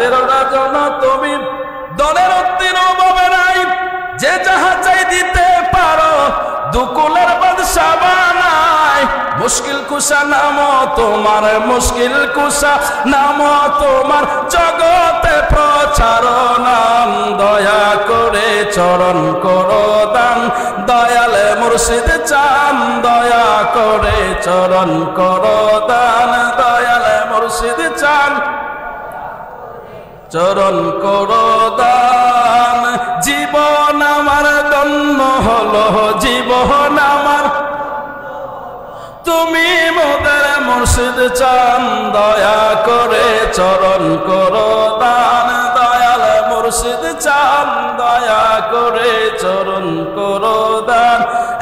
জাহাজের রাজন তুমি, দলের উত্তীর্ণ ভাবে নাই, যে যাহা চাই দিতে পারো, দুকুলের বাদশা বানায়। মুশকিল কুশা নাম তোমার, মুশকিল কুশা নাম তোমার, জগতে প্রচার নাম। দয়া করে চরণ করো দান, দয়ালে মুর্শিদ চান। দয়া করে চরণ করো দান, দয়ালে মুর্শিদ চান। চরণ করো দান, জীবন আমার ধন্য হলো, জীবন আমার, তুমি মোদের মুর্শিদ চান। দয়া করে চরণ করো দান, দয়াল মুর্শিদ চান। দয়া করে চরণ করো দান।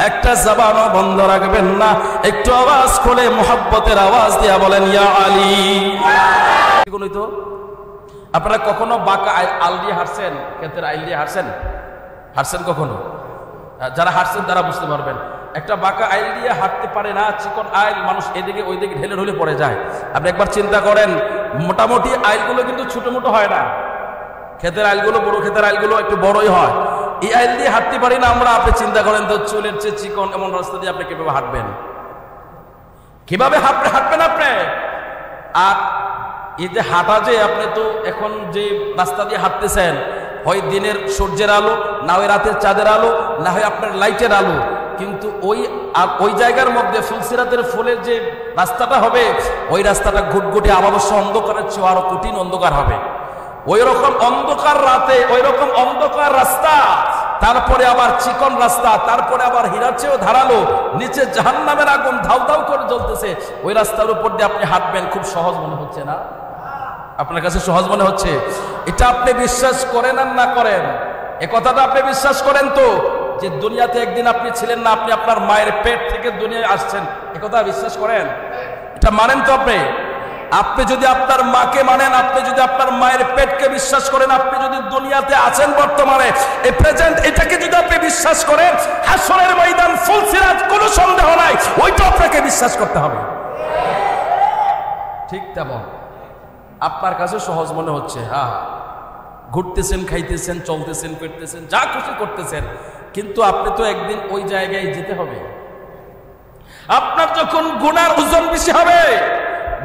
একটা জবানও বন্ধ রাখবেন না, একটু আওয়াজ খুলে মোহাব্বতের আওয়াজ দিয়া বলেন ইয়া আলী। তো আপনারা কখনো বাঁকা আল দিয়ে হাঁটছেন, ক্ষেতের আইল দিয়ে হাঁটছেন? হাঁটছেন কখনো? যারা হাঁটছেন তারা বুঝতে পারবেন। একটা বাঁকা আইল দিয়ে হাঁটতে পারে না, চিকন আইল, মানুষ এদিকে ওইদিকে ঢেলে ঢুলে পড়ে যায়। আপনি একবার চিন্তা করেন, মোটামুটি আইলগুলো কিন্তু ছোট মোটো হয় না, ক্ষেতের আইলগুলো, বড় ক্ষেতের আইলগুলো একটু বড়ই হয়। এই আইল দিয়ে হাঁটতে পারি না আমরা। আপনি চিন্তা করেন তো, চুলের চেয়ে চিকন এমন রাস্তা দিয়ে আপনি কিভাবে হাঁটবেন? কিভাবে হাঁটবেন আপনি? আর এই যে হাঁটা, যে আপনি তো এখন যে রাস্তা দিয়ে হাঁটতেছেন, হয় দিনের সূর্যের আলো, না হয় রাতের চাঁদের আলো, না হয় আপনার লাইটের আলো, কিন্তু ওই জায়গার মধ্যে ফুলসিরাতের ফুলের যে রাস্তাটা হবে, ওই রাস্তাটা ঘুটঘুটে আমাবস্য অন্ধকারের চেয়ে আরো কঠিন অন্ধকার হবে। ওই রকম অন্ধকার রাতে ওই রকম অন্ধকার রাস্তা, তারপরে আবার চিকন রাস্তা, তারপরে আবার হীরার চেয়েও ধারালো, নিচে জাহান্নামের আগুন ধাউ ধাউ করে জ্বলতেছে। ওই রাস্তার উপর দিয়ে আপনি হাঁটবেন, খুব সহজ মনে হচ্ছে না? আপনার কাছে সহজ মনে হচ্ছে? এটা আপনি বিশ্বাস করেন আর না করেন, এ কথাটা আপনি বিশ্বাস করেন তো, যে দুনিয়াতে একদিন আপনি ছিলেন না, আপনি আপনার মায়ের পেট থেকে দুনিয়ায় আসছেন, এ কথা বিশ্বাস করেন? এটা মানেন তো আপনি? আপনি যদি আপনার মাকে মানেন, আপনি যদি আপনার মায়ের পেটকে বিশ্বাস করেন, আপনি যদি দুনিয়াতে আছেন বর্তমানে এই প্রেজেন্ট, এটাকে যদি আপনি বিশ্বাস করেন, হাসরের ময়দান ফুলসিরাত, কোনো সন্দেহ নাই, ওইটা আপনাকে বিশ্বাস করতে হবে। ঠিক তেমন আপনার কাছে সহজ মনে হচ্ছে, হ্যাঁ, ঘুরতেছেন, খাইতেছেন, চলতেছেন, ফিরতেছেন, যা খুশি করতেছেন, কিন্তু আপনি তো একদিন ওই জায়গায় যেতে হবে। আপনার যখন গুনার ওজন বেশি হবে,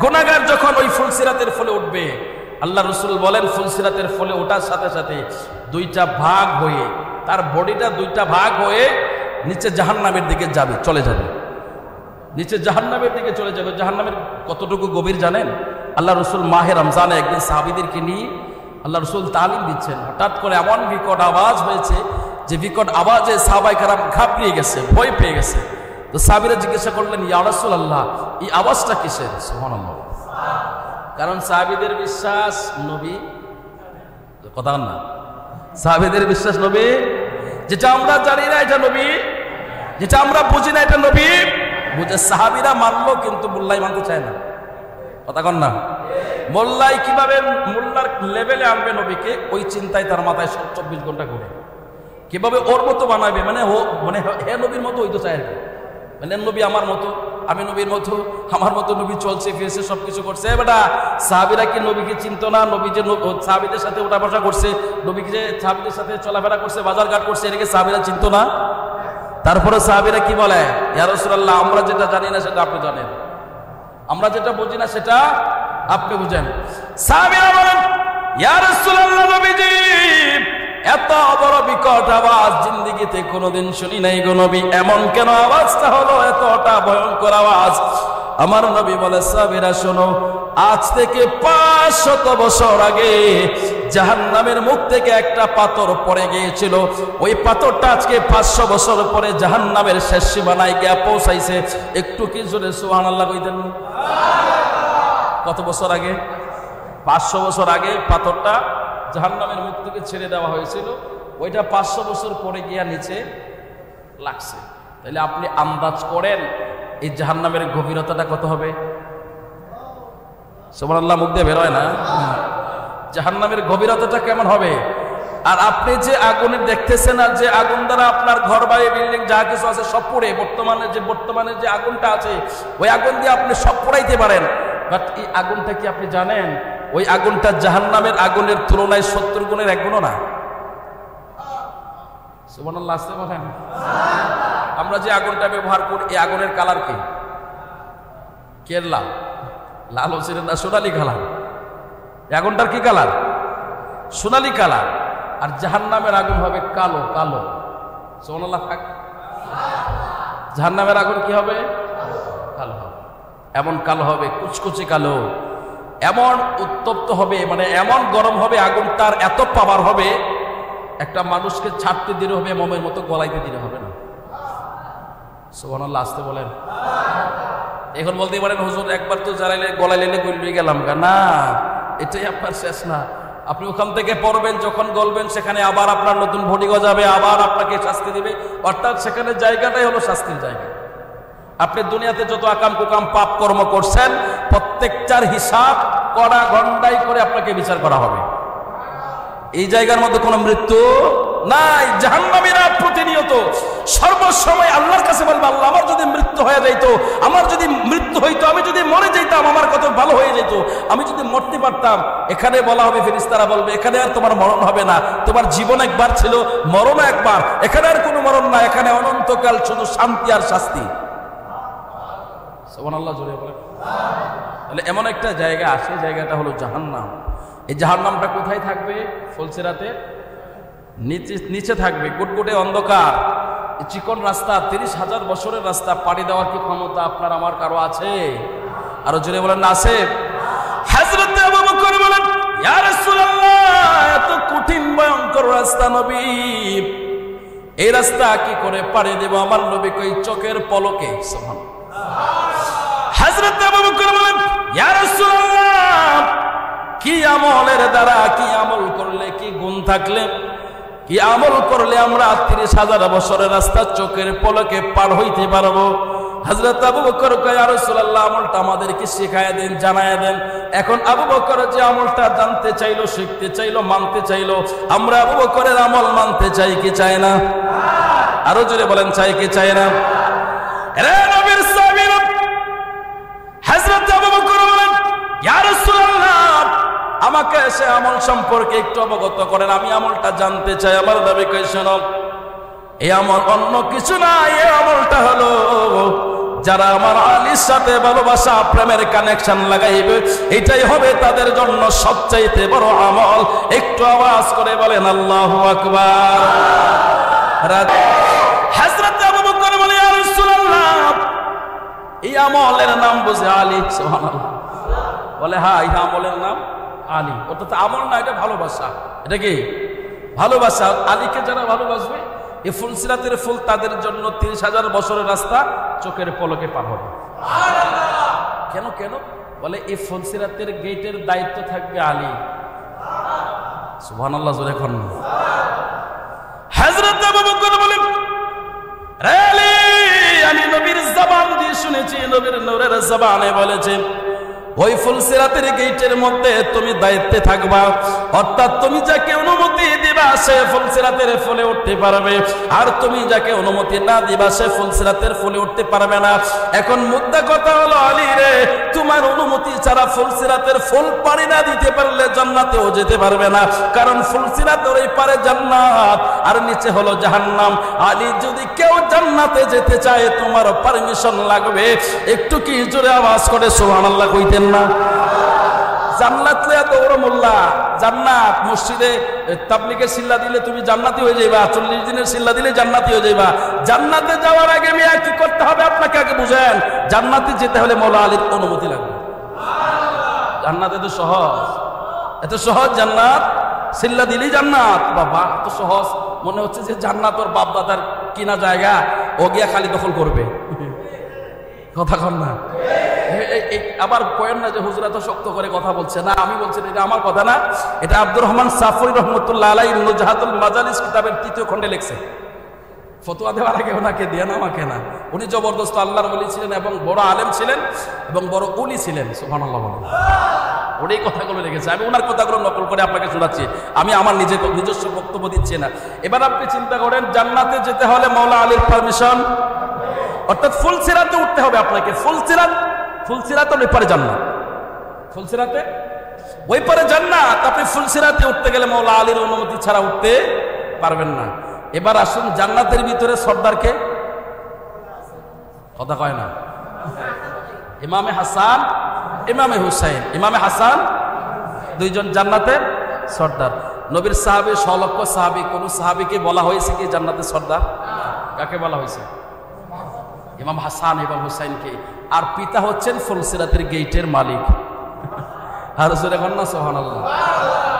গুনাহগার যখন ওই ফুলসিরাতের ফলে উঠবে, আল্লাহ রাসূল বলেন ফুলসিরাতের ফলে ওঠার সাথে সাথে দুইটা ভাগ হয়ে, তার বডিটা দুইটা ভাগ হয়ে নিচে জাহান্নামের দিকে যাবে, চলে যাবে, নিচে জাহান্নামের দিকে চলে যাবে। জাহান্নামের কতটুকু গভীর জানেন? আল্লাহ রাসূল মাহে রমজানে একদিন সাহাবীদেরকে নিয়ে আল্লাহ রাসূল তালিম দিচ্ছেন। হঠাৎ করে এমন বিকট আওয়াজ হয়েছে, যে বিকট আওয়াজে সাহাবায়ে কেরাম ঘাবড়িয়ে গেছে, ভয় পেয়ে গেছে। তো সাহাবীরা জিজ্ঞাসা করলেন, ইয়া রাসূলুল্লাহ, এই আওয়াজটা কিসের? সুবহানাল্লাহ। কারণ সাহাবীদের বিশ্বাস নবী, কথা না, সাহাবীদের বিশ্বাস নবী, যেটা আমরা জানি না এটা নবী, যেটা আমরা বুঝি না এটা নবী বুঝে। সাহাবীরা মানলো, কিন্তু মোল্লাই মানতে চায় না, কথা কন না। মোল্লাই কিভাবে মোল্লার লেভেলে আনবে নবীকে, ওই চিন্তায় তার মাথায় 24 ঘন্টা ঘুরে, কিভাবে ওর মতো বানাবে, মানে হে নবীর মতো হইতে চায় আর কি, মানে নবী আমার মতো, আমি নবীর মতো, আমার মতো নবী চলছে ফিরছে, সবকিছু করছে। বেটা, সাহাবীরা কি নবীকে চিনতো না? নবী যে সাহাবীদের সাথে উঠা বসা করছে, নবীকে যে সাহাবীদের সাথে চলাফেরা করছে, বাজার ঘাট করছে, এটাকে সাহাবীরা চিনতো না? তারপরে সাহাবীরা কি বলে, ইয়া রাসূলুল্লাহ, আমরা যেটা জানি না সেটা আপনি জানেন, আমরা যেটা বুঝি না সেটা আপনি বুঝেন। সাহাবীরা বলেন, ইয়া রাসূলুল্লাহ, নবীজি, এত বড় বিকট আওয়াজ জিন্দেগিতে কোনোদিন শুনি নাই গো নবী, এমন কেন আওয়াজটা হলো, এতটা ভয়ঙ্কর আওয়াজ? আমার নবী বলে, সাহাবীরা শোনো, আজ থেকে 500 বছর আগে জাহান্নামের মুখ থেকে একটা পাথর পড়ে গিয়েছিল, ওই পাথরটা আজকে 500 বছর পরে জাহান্নামের শেষ সীমানায় গিয়ে পৌঁছাইছে। একটু কি জোরে সুবহানাল্লাহ কইতেন? কত বছর আগে? 500 বছর আগে পাথরটা জাহান্নামের মুখ থেকে ছেড়ে দেওয়া হয়েছিল, ওইটা 500 বছর পরে গিয়া নিচে লাগছে। তাহলে আপনি আন্দাজ করেন এই জাহান্নামের গভীরতাটা কত হবে? সুবহানাল্লাহ, মুখ দিয়ে বের হয় না? জাহান্নামের গভীরতাটা কেমন হবে? আর আপনি যে আগুনে দেখতেছেন, আর যে আগুন দ্বারা আপনার ঘর বাড়ি বিল্ডিং যা কিছু আছে সব পুড়ে, বর্তমানে যে আগুনটা আছে, ওই আগুন দিয়ে আপনি সব পোড়াইতে পারেন, বাট এই আগুনটা কি আপনি জানেন ওই আগুনটা জাহান্নামের আগুনের তুলনায় 70 গুণের 1 গুণও না। সুবহানাল্লাহ আসতে বলেন। আমরা যে আগুনটা ব্যবহার করি এই আগুনের কালার কি? কেরলা লাল হচ্ছে না, সোনালি কালার। আগুনটার কি কালার? সোনালি কালার। আর জাহান্নামের আগুন হবে কালো কালো। সুবহানাল্লাহ থাক। জাহান্নামের আগুন কি হবে? কালো হবে। এমন কালো হবে, কুচকুচে কালো, এমন উত্তপ্ত হবে, মানে এমন গরম হবে, আগুনটার এত পাওয়ার হবে একটা মানুষকে ছাড়তে দিলে হবে, মোমের মতো গলাইতে দিলে হবে না। সুবহানাল্লাহ আসতে বলেন। এখন বলতে পারেন হুজুর একবার তো জ্বালাইলে গলাইলে গলিয়ে গেলাম। না, এটাই আপনার শেষ না। আপনি ওখান থেকে পড়বেন, যখন গলবেন সেখানে আবার আপনার নতুন ভোটি গজাবে, আবার আপনাকে শাস্তি দিবে। অর্থাৎ সেখানে জায়গাটাই হলো শাস্তির জায়গা। আপনি দুনিয়াতে যত আকাম কুকাম পাপ কর্ম করছেন প্রত্যেকটার হিসাব কড়া গন্ডাই করে আপনাকে বিচার করা হবে। এই জায়গার মধ্যে কোনো মৃত্যু নাই। জাহান্নামীরা প্রতিনিয়ত সর্বসময় আল্লাহর কাছে বলবে, আল্লাহ আমার যদি মৃত্যু হয়ে যাইত, আমার যদি মৃত্যু হইতো, আমি যদি মরে যাইতাম, আমার কত ভালো হয়ে যেত, আমি যদি মরতে পারতাম। এখানে বলা হবে, ফেরেশতারা বলবে এখানে আর তোমার মরণ হবে না, তোমার জীবন একবার ছিল, মরণ একবার, এখানে আর কোনো মরণ না, এখানে অনন্তকাল শুধু শান্তি আর শাস্তি। সুবহানাল্লাহ জোরে বলেন। তাহলে এমন একটা জায়গা আসে, জায়গাটা হলো জাহান্নাম। এই জাহান্নামটা কোথায় থাকবে? ফুলসিরাতে নিচে থাকবে, গুটগুটে অন্ধকার, চিকন রাস্তা, 30,000 বছরের রাস্তা। পাড়ি দেওয়ার কি ক্ষমতা আপনার আমার কারো আছে? আরো জোরে বলেন না আছে? হযরত আবু বকর বলেন, ইয়া রাসূলুল্লাহ, এত কঠিন ভয়ঙ্কর রাস্তা নবী, এই রাস্তা কি করে পাড়ি দেব? আমার নবী কই চোখের পলকে। সুবহানাল্লাহ। হযরত আবু বকর বলেন, ইয়া রাসূলুল্লাহ, কি আমলের দ্বারা, কি আমল করলে, কি গুণ থাকলে, কি আমল করলে আমরা 30,000 বছরের রাস্তা চোখের পলকে পার হইতে পারবো? হযরত আবু বকর কয়, ইয়া রাসূলুল্লাহ, আমলটা আমাদেরকে শিখায়া দেন, জানায়া দেন। এখন আবু বকর যে আমলটা জানতে চাইলো, শিখতে চাইলো, মানতে চাইলো, আমরা আবু বকরের আমল মানতে চাই কি চাই না? আরো জোরে বলেন, চাই কি চাই না? রে নবীর সাহাবীরা, হযরত আবু বকর বলেন, ইয়া রাসূলুল্লাহ, আমাকে সে আমল সম্পর্কে একটু অবগত করেন, আমি আমলটা জানতে চাই। আমার নবী কয়, শোনো, এই আমল অন্য কিছু না, এই আমলটা হলো যারা আমার আলীর সাথে ভালোবাসা প্রেমের কানেকশন লাগাইবে, এটাই হবে তাদের জন্য সবচাইতে বড় আমল। একটু আওয়াজ করে বলেন আল্লাহু আকবার। হযরত আবু বকর বলে, ইয়া রাসূলুল্লাহ, এই আমলের নাম বুঝে আলী। সুবহানাল্লাহ। বলে, হ্যাঁ, এই আমলের নাম আলী। অর্থাৎ আমল না, এটা ভালোবাসা। এটা কি ভালোবাসা? আলীকে যারা ভালোবাসবে, এই ফুলসিরাতের ফুল তাদের জন্য 30,000 বছরের রাস্তা চোখের পলকে পার হবে। কেন কেন? বলে এই ফুলসিরাতের গেটের দায়িত্ব থাকবে আলী। সুবহানাল্লাহ জোরে কোন। হযরত আবু বকর বলেন, রে আলী, আমি নবীর জবান দিয়ে শুনেছি, নবীর নূরের জবানে বলেছেন, ওই ফুলসিরাতের গেটের মধ্যে তুমি দায়িত্বে থাকবা। অর্থাৎ তুমি যাকে অনুমতি দিবা সে ফুলসিরাতের ফুলে উঠতে পারবে, আর তুমি যাকে অনুমতি না দিবা সে ফুলসিরাতের ফুলে উঠতে পারবে না। এখন মুদ্রা কথা হলো, আলী রে, তোমার অনুমতি ছাড়া ফুলসিরাতের ফুল পানি না দিতে পারলে জান্নাতেও যেতে পারবে না, কারণ ফুলসিরাতের ওই পারে জান্নাত আর নিচে হলো জাহান্নাম। আলী, যদি কেউ জান্নাতে যেতে চায় তোমার পারমিশন লাগবে। একটু কি জোরে আওয়াজ করে সুবহানাল্লাহ কইতেন না? জান্নাত লয়া দৌড় মোল্লা, জান্নাত মসজিদে তাবলীগের সিল্লা দিলে তুমি জান্নাতি হয়ে যাইবা, 40 দিনের সিল্লা দিলে জান্নাতি হয়ে যাইবা। জান্নাতে যাওয়ার আগে মিয়া কি করতে হবে আপনাকে আগে বুঝেন। জান্নাতে যেতে হলে মওলা আলীর অনুমতি লাগবে। জান্নাত এত সহজ, এত সহজ জান্নাত, সিল্লা দিলেই জান্নাত। বাবা, এত সহজ মনে হচ্ছে যে জান্নাত ওর বাপ দাদার কিনা জায়গা, ও গিয়া খালি দখল করবে। কথা কন না? আবার কয়েন না যে হুজুর এত শক্ত করে কথা বলছে। না, আমি বলছি এটা আমার কথা না, এটা আব্দুর রহমান সাফরি রহমতুল্লাহ আলাইহি নুজহাতুল মাজালিস কিতাবের 3য় খণ্ডে লিখছে। ফতোয়া দেওয়ার আগে ওনাকে দেন, আমাকে না। উনি জবরদস্ত আল্লাহর ওলি ছিলেন এবং বড় আলেম ছিলেন এবং বড় উলি ছিলেন। সুবহানাল্লাহ বলেন। উনি কথাগুলো লিখেছে, আমি ওনার কথাগুলো নকল করে আপনাকে শোনাচ্ছি, আমি আমার নিজস্ব বক্তব্য দিচ্ছি না। এবার আপনি চিন্তা করেন, জান্নাতে যেতে হলে মওলা আলীর পারমিশন, অর্থাৎ ফুলসিরাতে উঠতে হবে আপনাকে। ফুলসিরাত ওই পারে জান্নাত, ফুলসিরাতে ওই পরে জান্নাত। আপনি ফুলসিরাতে উঠতে গেলে মওলা আলীর অনুমতি ছাড়া উঠতে পারবেন না। এবার আসুন জান্নাতের ভিতরে সর্দারকে, কথা কয় না, ইমামে হাসান, ইমামে হুসাইন। ইমামে হাসান দুইজন জান্নাতের সর্দার। নবীর সাহাবী, সলক্ষ সাহাবী, কোন সাহাবীকে বলা হয়েছে কি জান্নাতের সর্দার? কাকে বলা হয়েছে? ইমাম হাসান এবং হুসাইনকে। আর পিতা হচ্ছেন ফুলসিরাতের গেটের মালিক। আর জোরে বলেন না সুবহানাল্লাহ।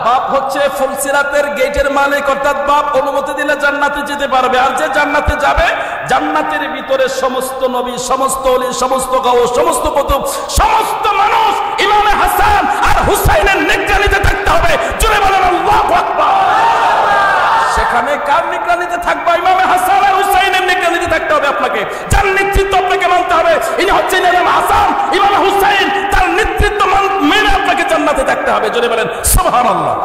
বাপ হচ্ছে ফুলসিরাতের গেটের মালিক, অর্থাৎ বাপ অনুমতি দিলে জান্নাতে যেতে পারবে। আর যে জান্নাতে যাবে, জান্নাতের ভিতরে সমস্ত নবী, সমস্ত ওলি, সমস্ত গাওস, সমস্ত কুতুব, সমস্ত মানুষ ইমামে হাসান আর হুসাইনের নিগরানিতে থাকতে হবে। জোরে বলেন আল্লাহু আকবার। সেখানে কার নিগরানিতে থাকবে? ইমামে হাসান আর হুসাইনের নিগরানিতে থাকতে হবে আপনাকে। যার নেতৃত্ব আপনাকে মানতে হবে, ইনি হচ্ছেন ইমাম হাসান, ইমাম হুসাইন, তার নেতৃত্ব মেনে আপনাকে জান্নাতে থাকতে হবে। জোরে বলেন সুবহানাল্লাহ।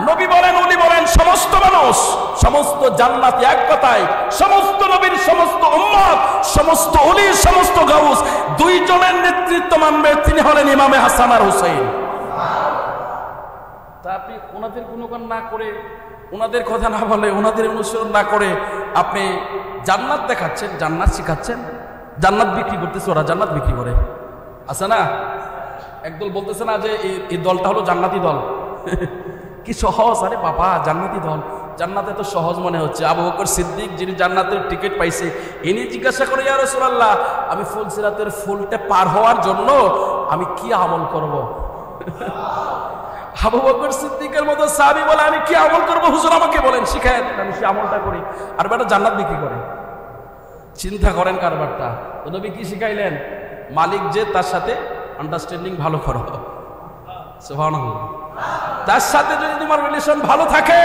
নবী বলেন, উনি বলেন, সমস্ত মানুষ, সমস্ত জান্নাতি, এক কথায় সমস্ত নবীর সমস্ত উম্মত, সমস্ত ওলি, সমস্ত গাউস দুইজনের নেতৃত্ব মানবে, তিনি হলেন ইমামে হাসান আর হুসাইন। তা আপনি ওনাদের গুণগান না করে, ওনাদের কথা না বলে, ওনাদের অনুসরণ না করে আপনি জান্নাত দেখাচ্ছেন, জান্নাত শিখাচ্ছেন, জান্নাত বিক্রি করতেছে। ওরা জান্নাত বিক্রি করে, আছে না? একদল বলতেছে না যে এই দলটা হলো জান্নাতি দল। কি সহজ! আরে বাবা, জান্নাতি দল, জান্নাতে তো সহজ মনে হচ্ছে। আবু বকর সিদ্দিক, যিনি জান্নাতের টিকিট পাইছে, ইনি জিজ্ঞাসা করে, ইয়া রাসূলুল্লাহ, আমি ফুলসিরাতের ফুলটা পার হওয়ার জন্য আমি কি আমল করব? আবু বকর সিদ্দিকের মতো সাহাবী বলে, আমি কি আমল করব হুজুর, আমাকে বলেন, শিখায় দেন, আমি সেই আমলটা করি। আর বেটা জান্নাত বিক্রি করে। চিন্তা করেন কারবারটা। তো নবী কি শিখাইলেন? মালিক যে, তার সাথে আন্ডারস্ট্যান্ডিং ভালো করো। সুবহানাল্লাহ। তার সাথে যদি তোমার রিলেশন ভালো থাকে,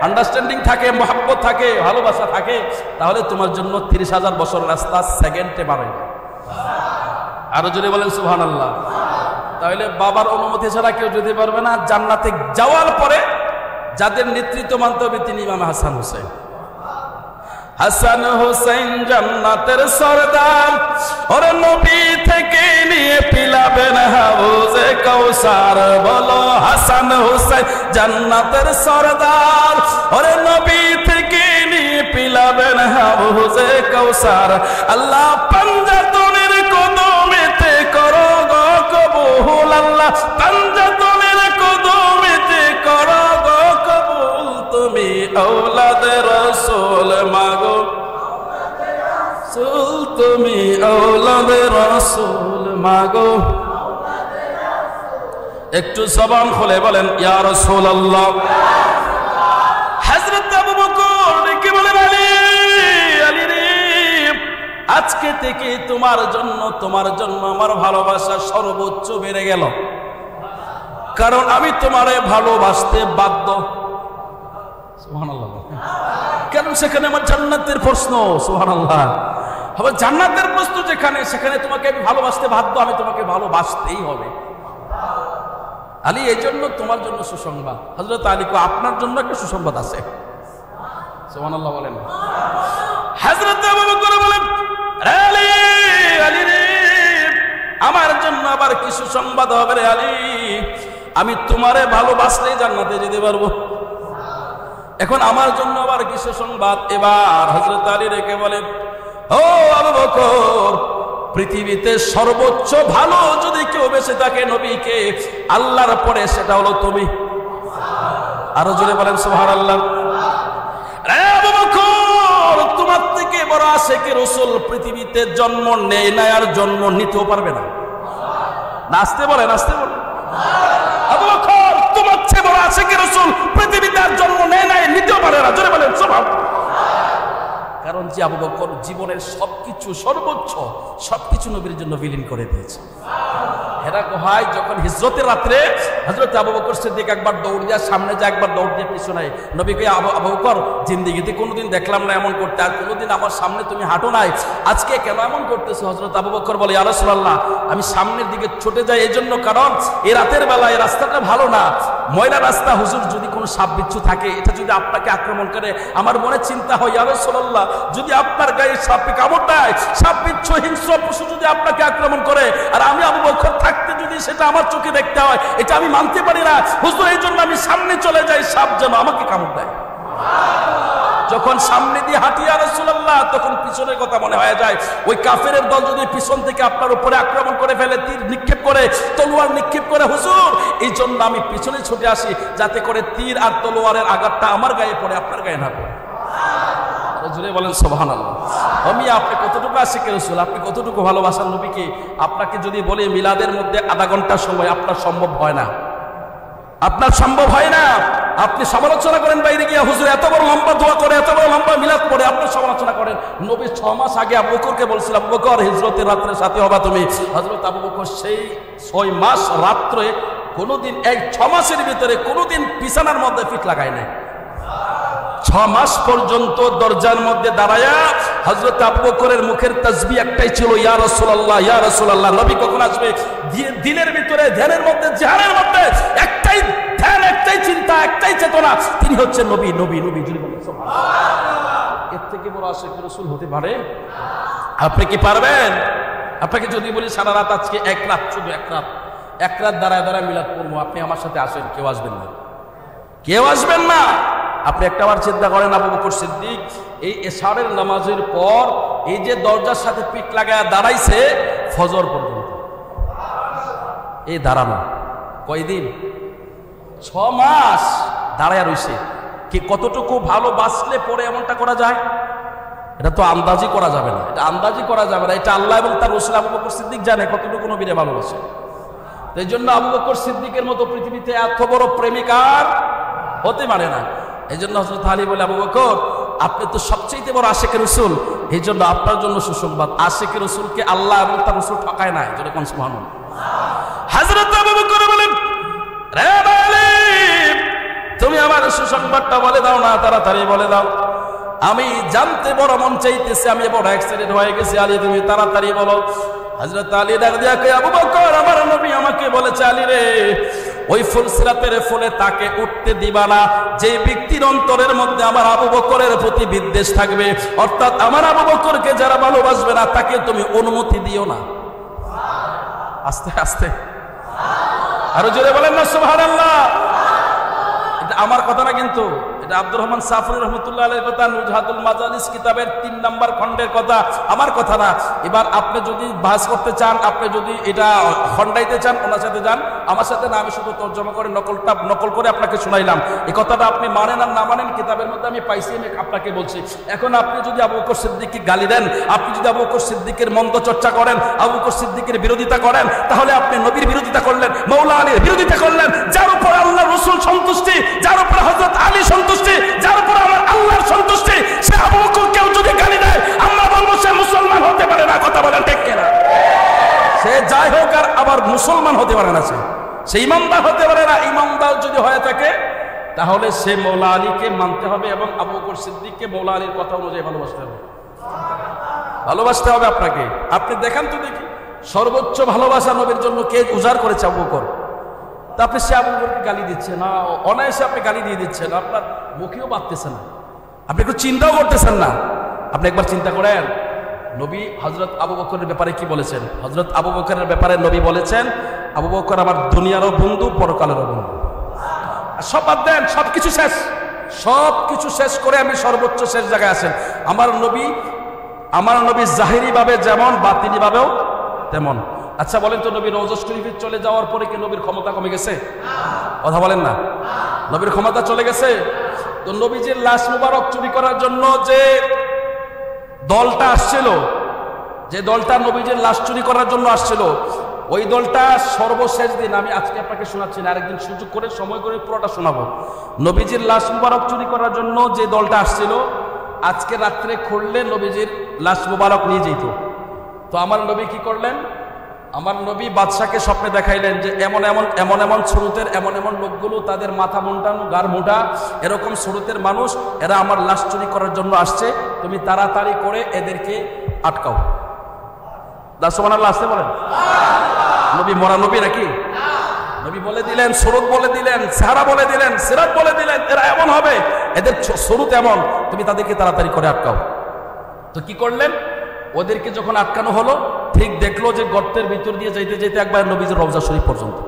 আন্ডারস্ট্যান্ডিং থাকে, মহব্বত থাকে, ভালোবাসা থাকে, তাহলে তোমার জন্য 30,000 বছর রাস্তা সেকেন্ডে বাড়াই। আরো যদি বলেন সুবহানাল্লাহ। তাহলে বাবার অনুমতি ছাড়া কেউ যেতে পারবে না। জান্নাতে যাওয়ার পরে যাদের নেতৃত্ব মানতে হবে, তিনি ইমাম হাসান হুসাইন। হাসান হুসাইন জান্নাতের সরদার, ওরে নবী থেকে নিয়ে পিলাবেন হাউজে কাউসার। বলো হাসান হুসাইন জান্নাতের সরদার, ওরে নবী থেকে নিয়ে পিলাবেন হাউজে কাউসার। আল্লাহ পাঞ্জাতনের কদমেতে করো গো কবুল, আল্লাহ পাঞ্জাতনের কদমেতে করো গো কবুল। তুমি আওলাদে রাসূল মাগো, তুমি আওলাদে রাসূল মাগো। একটু জবান খুলে বলেন ইয়া রাসূলুল্লাহ। হযরত আবু বকর ডেকে বলেন, আলী, আলী রে, আজকে থেকে তোমার জন্য আমার ভালোবাসা সর্বোচ্চ বেড়ে গেল, কারণ আমি তোমারে ভালোবাসতে বাধ্য। সুবহানাল্লাহ। কেন? সেখানে আমার জান্নাতের প্রশ্ন। সুবহানাল্লাহ। আবার জান্নাতের প্রশ্ন যেখানে, সেখানে তোমাকে আমি ভালোবাসতে বাধ্য, আমি তোমাকে ভালোবাসতেই হবে। আলী, এই জন্য তোমার জন্য সুসংবাদ। হযরত আলী কো, আপনার জন্য একটা সুসংবাদ আছে। সুবহানাল্লাহ বলেন। হযরত আবু বকর বলেন, আলী, আলী রে, আমার জন্য আবার কি সুসংবাদ হবে রে আলী? আমি তোমারে ভালোবাসলেই জান্নাতে যেতে পারবো। এখন আমার জন্য আবার কি সুসংবাদ? এবার হযরত আলী রেখে বলেন, ও আবু বকর, পৃথিবীতে সর্বোচ্চ ভালো যদি কেউ বেঁচে থাকে নবীকে, আল্লাহর পরে, সেটা হলো তুমি। আরো জোরে বলেন সুবহানাল্লাহ। আবু বকর, তোমার থেকে বড় আশিকে রাসূল পৃথিবীতে জন্ম নেয় না, আর জন্ম নিতেও পারবে না। নাচতে বলেন, নাচতে বলেন। আবু বকর, তোমার চেয়ে বড় আশিকে রাসূল পৃথিবীতে আর জন্ম নেয় না, নিতেও পারে না। জোরে বলেন সুবহানাল্লাহ। কারণ যে আবু বকর জীবনের সবকিছু, সর্বোচ্চ সবকিছু নবীর জন্য বিলীন করে দিয়েছে। হেরা গুহায় যখন হিজরতের রাত্রে হযরত আবু বকর সিদ্দিক একবার দৌড় দিয়ে সামনে যায়, একবার দৌড় দিয়ে পিছনে। নবীকে, আবু বকর, জিন্দেগিতে কোনোদিন দেখলাম না এমন করতে, আর কোনোদিন আমার সামনে তুমি হাঁটো নাই, আজকে কেন এমন করতেছো? হযরত আবু বকর বলে, ইয়া রাসূলুল্লাহ, আমি সামনের দিকে ছুটে যাই এই জন্য, কারণ এই রাতের বেলা এই রাস্তাটা ভালো না, ময়লা রাস্তা। হুজুর, যদি কোনো সাপ বিচ্ছু থাকে, এটা যদি আপনাকে আক্রমণ করে, আমার মনে চিন্তা হয়, ইয়া রাসূলুল্লাহ, যদি আপনার গায়ে সাপে কামড় দেয়, সাপ বিচ্ছু হিংস্র পশু যদি আপনাকে আক্রমণ করে, আর আমি আবু বকর থাকতে যদি সেটা আমার চোখে দেখতে হয়, এটা আমি মানতে পারি না হুজুর। এই জন্য আমি সামনে চলে যাই, সাপ যেন আমাকে কামড় দেয়। যখন সামনে দিয়ে হাঁটি ইয়া রাসূলুল্লাহ, তখন পিছনের কথা মনে হয়ে যায়। ওই কাফেরের দল যদি পিছন থেকে আপনার উপরে আক্রমণ করে ফেলে, তীর নিক্ষেপ করে, তলোয়ার নিক্ষেপ করে, হুজুর এই জন্য আমি পিছনে ছুটে আসি, যাতে করে তীর আর তলোয়ারের আঘাতটা আমার গায়ে পড়ে, আপনার গায়ে না পড়ে। জুড়ে বলেন সুবহানাল্লাহ। আমি আপনি কতটুকু আশিকে রাসূল, আপনি কতটুকু ভালোবাসার নবীকে। আপনাকে যদি বলি মিলাদের মধ্যে আধা ঘন্টা সময়, আপনার সম্ভব হয় না, আপনার সম্ভব হয় না। আপনি সমালোচনা করেন বাইরে গিয়ে, হুজুর এত বড় লম্বা দোয়া করে, এত বড় লম্বা মিলাদ পড়ে, আপনার সমালোচনা করেন। নবী 6 মাস আগে আবু বকরকে বলছিল, আবু বকর হিজরতের রাত্রে সাথে হবা তুমি। হযরত আবু বকর সেই 6 মাস রাত্রে কোনোদিন, এই 6 মাসের ভিতরে কোনোদিন বিছানার মধ্যে ফিট লাগায় নাই। 6 মাস পর্যন্ত দরজার মধ্যে দাঁড়ায়া হযরত আবু বকরের মুখের তাসবিহ একটাই ছিল, ইয়া রাসূলুল্লাহ, ইয়া রাসূলুল্লাহ। নবী কখন আসবে? দিনের ভিতরে, ধ্যানের মধ্যে, জিহাদের মধ্যে একটাই ধ্যান, একটাই চিন্তা, একটাই চেতনা, তিনি হচ্ছেন নবী, নবী, নবী। যদি বলেন সুবহানাল্লাহ, এর থেকে বড় আশিক রাসূল হতে পারে? আপনি কি পারবেন? আপনাকে যদি বলি সারা রাত, আজকে এক রাত, শুধু এক রাত দাঁড়ায় দাঁড়ায় মিলাদ পড়বো, আপনি আমার সাথে আসেন, কেউ আসবেন না, কেউ আসবেন না। আপনি একটাবার চিন্তা করেন, আবু বকর সিদ্দিক এই এশারের নামাজের পর এই যে দরজার সাথে পিঠ লাগায় দাঁড়াইছে ফজর পর্যন্ত, এই দাঁড়ানো কয়দিন? 6 মাস দাঁড়ায় রইছে। কি কতটুকু ভালোবাসলে পরে এমনটা করা যায়? এটা তো আন্দাজি করা যাবে না, এটা আন্দাজি করা যাবে না। এটা আল্লাহ এবং তার রাসূল আবু বকর সিদ্দিক জানে কতটুকু নবীরে ভালোবাসে। এই জন্য আবু বকর সিদ্দিকের মতো পৃথিবীতে এত বড় প্রেমিক আর হতে পারে না। এই জন্য হযরত আলী বলে, আবু বকর আপনি তো সবচেয়ে বড় আশিকে রাসূল, এই জন্য আপনার জন্য সুসংবাদ, আশিকে রাসূলকে আল্লাহ এবং তার রাসূল ঠকায় নাই। জোরে কোন সুবহানাল্লাহ। হযরত আবু বকর বলেন, রে আলী তুমি আমার সুসংবাদটা বলে দাও না, তাড়াতাড়ি বলে দাও, আমি জানতে বড় মন চাইতেছে, আমি বড় এক্সাইটেড হয়ে গেছি, আলী তুমি তাড়াতাড়ি বলো। হযরত আলী ডাক দিয়া কয়, আবু বকর আমার নবী আমাকে বলেছে, আলী রে ওই ফুলসিরাতের ফুলে তাকে উঠতে দিবা না যে ব্যক্তির অন্তরের মধ্যে আমার আবু বকরের প্রতি বিদ্বেষ থাকবে, অর্থাৎ আমার আবু বকরকে যারা ভালোবাসবে না তাকে তুমি অনুমতি দিও না। আস্তে আস্তে আরো জোরে বলেন না সুবহানাল্লাহ। এটা আমার কথা না, কিন্তু এটা আব্দুর রহমান সাফরি রহমতুল্লাহ আলাইহির কথা, নুজহাতুল মাজালিস কিতাবের 3 নম্বর খণ্ডের কথা, আমার কথা না। এবার আপনি যদি বাস করতে চান, আপনি যদি এটা খণ্ডাইতে চান, ওনার সাথে যান, আমার সাথে না। আমি শুধু তর্জমা করে নকল করে আপনাকে শোনাইলাম। এই কথাটা আপনি মানেন আর না মানেন, কিতাবের মধ্যে আমি পাইছি, আমি আপনাকে বলছি। এখন আপনি যদি আবু বকর সিদ্দিককে গালি দেন, আপনি যদি আবু বকর সিদ্দিকের মন্দ চর্চা করেন, আবু বকর সিদ্দিকের বিরোধিতা করেন, তাহলে আপনি নবীর বিরোধিতা করলেন, মাওলা আলীর বিরোধিতা করলেন, যার উপর আল্লাহ রাসূল সন্তুষ্টি, যার উপর হযরত আলী সন্তুষ্টি, যার উপর আমার আল্লাহর সন্তুষ্টি, সে আবু বকরকেও যদি গালি দেয়, আমরা বলবো সে মুসলমান হতে পারে না। কথা বলেন ঠিক কিনা? সে যাই হোক আর আবার মুসলমান হতে পারে না, সে ইমানদার হতে পারে না। ইমানদার যদি হয়ে থাকে তাহলে সে মাওলা আলীকে মানতে হবে এবং আবু বকর সিদ্দিককে মাওলা আলীর কথা অনুযায়ী ভালোবাসতে হবে, ভালোবাসতে হবে আপনাকে। আপনি দেখান তো দেখি সর্বোচ্চ ভালোবাসা নবীর জন্য কে উজাড় করেছে? আবু বকর। তা আপনি সে আবু বকরকে গালি দিচ্ছেন না, অনায়াসে আপনি গালি দিয়ে দিচ্ছেন, আপনার মুখেও বাঁধতেছে না, আপনি একটু চিন্তাও করতেছেন না। আপনি একবার চিন্তা করেন, নবী হযরত আবু বকরের ব্যাপারে কি বলেছেন? হযরত আবু বকরের ব্যাপারে নবী বলেছেন, আবু বকর আমার দুনিয়ারও বন্ধু, পরকালেরও বন্ধু। সব বাদ দেন, সবকিছু শেষ, সবকিছু শেষ করে আমি সর্বোচ্চ শেষ জায়গায় আছেন। আমার নবী জাহিরি ভাবে যেমন, বাতিনি ভাবেও তেমন। আচ্ছা বলেন তো, নবী রওজা শরীফে চলে যাওয়ার পরে কি নবীর ক্ষমতা কমে গেছে? কথা বলেন না, নবীর ক্ষমতা চলে গেছে? তো নবীজির লাশ মুবারক চুরি করার জন্য যে দলটা আসছিল, যে দলটা নবীজির লাশ চুরি করার জন্য আসছিল, ওই দলটা সর্বশেষ দিন, আমি আজকে আপনাকে শোনাচ্ছি না, আরেকদিন সুযোগ করে সময় করে পুরোটা শোনাবো। নবীজির লাশ মুবারক চুরি করার জন্য যে দলটা আসছিল, আজকে রাত্রে খুললে নবীজির লাশ মুবারক নিয়ে যেত। তো আমার নবী কি করলেন? আমার নবী বাদশাকে স্বপ্নে দেখাইলেন যে এমন এমন সুরতের এমন লোকগুলো, তাদের মাথা মোটানো, গার মোটা, এরকম সুরতের মানুষ, এরা আমার লাশ চুরি করার জন্য আসছে, তুমি তাড়াতাড়ি করে এদেরকে আটকাও। সুবহানাল্লাহ, আসতে বলেন। নবী মরা নবী নাকি? নবী বলে দিলেন, সুরত বলে দিলেন, চেহারা বলে দিলেন, সিরাত বলে দিলেন, এরা এমন হবে, এদের সুরত এমন, তুমি তাদেরকে তাড়াতাড়ি করে আটকাও। তো কি করলেন? ওদেরকে যখন আটকানো হলো, ঠিক দেখলো যে গর্তের ভিতর দিয়ে যাইতে যাইতে একবার নবীজির রওজা শরীফ পর্যন্ত।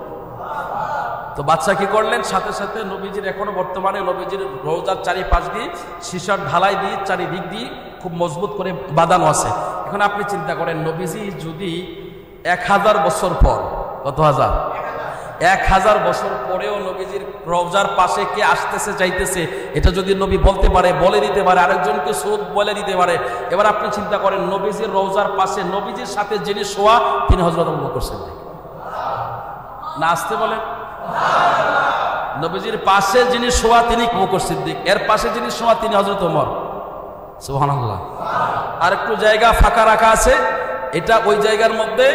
তো বাদশা কি করলেন, সাথে সাথে নবীজির এখনো বর্তমানে নবীজির রওজার চারিপাশ দিয়ে সীসার ঢালাই দিয়ে চারিদিক দিয়ে খুব মজবুত করে বাঁধানো আছে। এখন আপনি চিন্তা করেন, নবীজি যদি 1000 বছর পর, কত হাজার, 1000 বছর পরেও নবীজির রওজার পাশে কে আসতেছে যাইতেছে, এটা যদি নবী বলতে পারে, বলে দিতে পারে, আরেকজনকে সুদ বলে দিতে পারে। এবার আপনি চিন্তা করেন, নবীজির রওজার পাশে নবীজির সাথে যিনি শোয়া তিনি হযরত আবু বকর সিদ্দিক। না আসতে বলেন, নবীজির পাশে যিনি শোয়া তিনি আবু বকর সিদ্দিক, এর পাশে যিনি শোয়া তিনি হযরত ওমর। সুবহানাল্লাহ। আর একটু জায়গা ফাঁকা রাখা আছে, এটা ওই জায়গার মধ্যে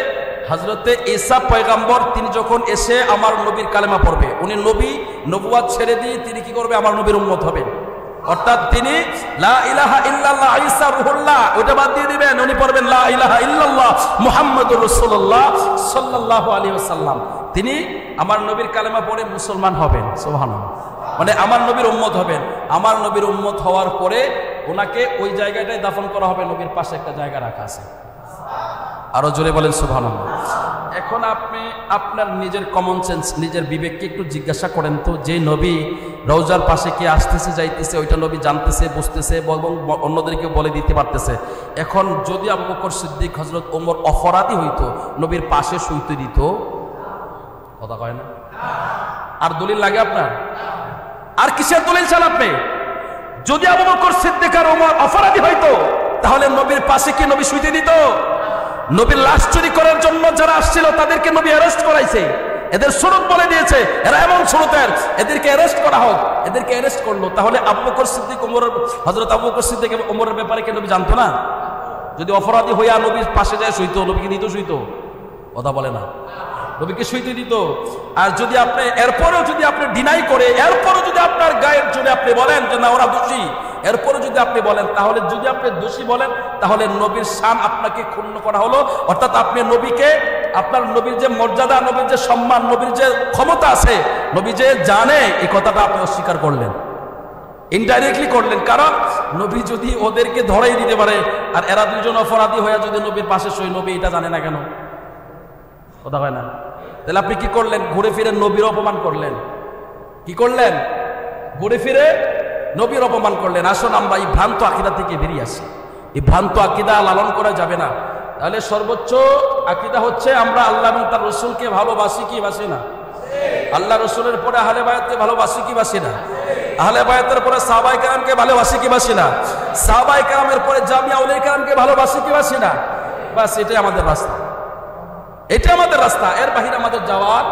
হযরতে ঈসা পয়গম্বর তিনি যখন এসে আমার নবীর কালেমা পড়বে, উনি নবী নবুয়াত ছেড়ে দিয়ে তিনি কি করবে, আমার নবীর উম্মত হবেন। অর্থাৎ তিনি লা ইলাহা ইল্লাল্লাহ ঈসা রূহুল্লাহ ওটা বাদ দিয়ে দিবেন, উনি পড়বেন লা ইলাহা ইল্লাল্লাহ মুহাম্মাদুর রাসূলুল্লাহ সাল্লাল্লাহু আলাইহি ওয়াসাল্লাম। তিনি আমার নবীর কালেমা পড়ে মুসলমান হবেন। সুবহানাল্লাহ। মানে আমার নবীর উম্মত হবেন। আমার নবীর উম্মত হওয়ার পরে ওনাকে ওই জায়গাটায় দাফন করা হবে, নবীর পাশে একটা জায়গা রাখা আছে। আরো জোরে বলেন সুবহানাল্লাহ। এখন আপনি আপনার নিজের কমন সেন্স, নিজের বিবেককে একটু জিজ্ঞাসা করেন তো, যে নবী রওজার পাশে কে আসতেছে যাইতেছে ওইটা নবী জানতেছে, বুঝতেছে এবং অন্যদেরকে বলে দিতে পারতেছে। এখন যদি আবু বকর সিদ্দিক, হযরত ওমর অপরাধী হইতো, নবীর পাশে শুইতে দিত? কথা কয় না? আর দলিল লাগে আপনার? আর কিসের দলিল চান আপনি? যদি আবু বকর সিদ্দিক আর ওমর অপরাধী হইতো, তাহলে নবীর পাশে কি নবী শুইতে দিত? নবীর লাশ চুরি করার জন্য যারা আসছিল তাদেরকে নবী অ্যারেস্ট করাইছে, এদের সুরত বলে দিয়েছে, এরা এমন সুরতের, এদেরকে অ্যারেস্ট করা হোক, এদেরকে অ্যারেস্ট করলো। তাহলে আবু বকর সিদ্দিক ওমরের, হযরত আবু বকর সিদ্দিক এবং ওমরের ব্যাপারে কি নবী জানতো না? যদি অপরাধী হইয়া নবীর পাশে যায় শুইতো, নবীকে দিত শুইতো? কথা বলে না, নবীকে শুইতে দিত। আর যদি আপনি এরপরেও যদি আপনি ডিনাই করে, এরপরও যদি আপনার গায়ের জোরে আপনি বলেন যে না ওরা দোষী, এরপরে যদি আপনি বলেন, তাহলে যদি আপনি দোষী বলেন, তাহলে নবীর শান আপনাকে ক্ষুণ্ণ করা হলো। অর্থাৎ আপনি নবীকে, আপনার নবীর যে মর্যাদা, নবীর যে সম্মান, নবীর যে ক্ষমতা আছে, নবী যে জানে, এই কথাটা আপনি অস্বীকার করলেন, ইনডাইরেক্টলি করলেন। কারণ নবী যদি ওদেরকে ধরাই দিতে পারে, আর এরা দুজন অপরাধী হয়ে যদি নবীর পাশে সই, নবী এটা জানে না কেন? কথা হয় না? তাহলে আপনি কি করলেন? ঘুরে ফিরে নবীর অপমান করলেন। কি করলেন? ঘুরে ফিরে নবীর অপমান করলেন। আসুন আমরা এই ভ্রান্ত আকীদা থেকে বেরিয়ে আসি। এই ভ্রান্ত আকীদা লালন করা যাবে না। তাহলে সর্বোচ্চ আকীদা হচ্ছে আমরা আল্লাহ এবং তার রসুলকে ভালোবাসি কি বাসি না? আল্লাহ রসুলের পরে আহলে বায়াতকে ভালোবাসি কি বাসি না? আহলে বায়াতের পরে সাহাবায়ে কেরামকে ভালোবাসি কি বাসি না? সাহাবায়ে কেরামের পরে জামিয়া উলামায়ে কেরামকে ভালোবাসি কি বাসি না? বাস এটাই আমাদের রাস্তা, এটা আমাদের রাস্তা। এর বাহিরে আমাদের যাওয়ার